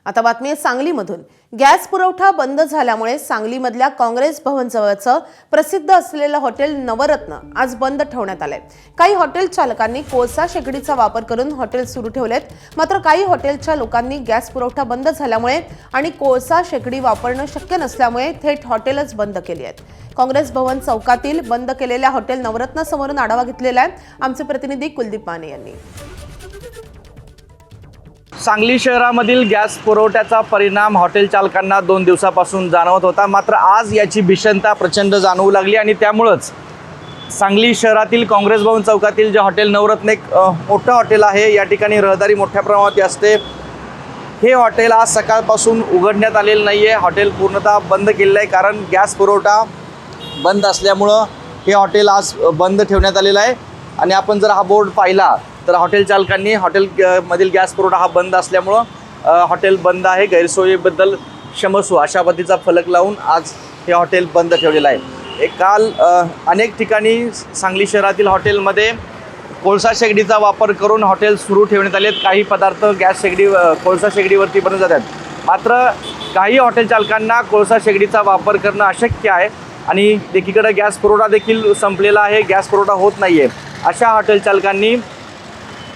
आता बातमी आहे सांगलीमधून। गॅस पुरवठा बंद झाल्यामुळे सांगलीमधल्या काँग्रेस भवन जवळचं प्रसिद्ध असलेलं हॉटेल नवरत्न आज बंद ठेवण्यात आलंय। काही हॉटेल चालकांनी कोळसा शेगडीचा वापर करून हॉटेल सुरू ठेवलेत, मात्र काही हॉटेलच्या लोकांनी गॅस पुरवठा बंद झाल्यामुळे आणि कोळसा शेगडी वापरणं शक्य नसल्यामुळे थेट हॉटेलच बंद केली आहेत। काँग्रेस भवन चौकातील बंद केलेल्या हॉटेल नवरत्न समोरून आढावा घेतलेला आहे आमचे प्रतिनिधी कुलदीप माने यांनी। सांगली शहरामधील गॅस पुरवठ्याचा परिणाम हॉटेल चालकांना 2 दिवसापासून जाणवत होता, मात्र आज याची भीषणता प्रचंड जाणवू लागली आणि त्यामुळेच सांगली शहरातील काँग्रेस भवन चौकातील जे हॉटेल नवरत्न एक मोठं हॉटेल आहे, या ठिकाणी रहदारी मोठ्या प्रमाणात असते। हे हॉटेल आज सकाळपासून उघडण्यात आलेलं नाही आहे, हॉटेल पूर्णतः बंद केलेलं आहे, कारण गॅस पुरवठा बंद असल्यामुळं हे हॉटेल आज बंद ठेवण्यात आलेलं आहे। आणि आपण जर हा बोर्ड पाहिला तर हॉटेल चालकांनी हॉटेलमधील गॅस पुरवठा हा बंद असल्यामुळं हॉटेल बंद आहे, गैरसोयीबद्दल क्षमस्व अशा पद्धतीचा फलक लावून आज हे हॉटेल बंद ठेवलेलं आहे। काल अनेक ठिकाणी सांगली शहरातील हॉटेलमध्ये कोळसा शेगडीचा वापर करून हॉटेल सुरू ठेवण्यात आले आहेत। काही पदार्थ गॅस शेगडी कोळसा शेगडीवरती बनवले जातात, मात्र काही हॉटेल चालकांना कोळसा शेगडीचा वापर करणं अशक्य आहे आणि एकीकडे गॅस पुरवठा देखील संपलेला आहे, गॅस पुरवठा होत नाही आहे। अशा हॉटेल चालकांनी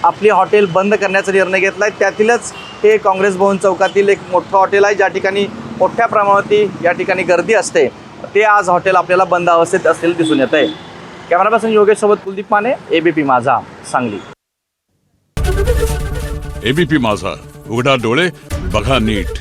आपली हॉटेल बंद करण्याचा निर्णय घेतला आहे। त्यातीलच हे काँग्रेस भवन चौकातील एक मोठं हॉटेल आहे, ज्या ठिकाणी मोठ्या प्रमाणात या ठिकाणी गर्दी असते, ते आज हॉटेल आपल्याला बंद अवस्थेत असलेलं दिसून येत आहे। कॅमेरा पर्सन योगेश सोबत कुलदीप माने, एबीपी माझा, सांगली। एबीपी माझा, उघडा डोळे बघा नीट।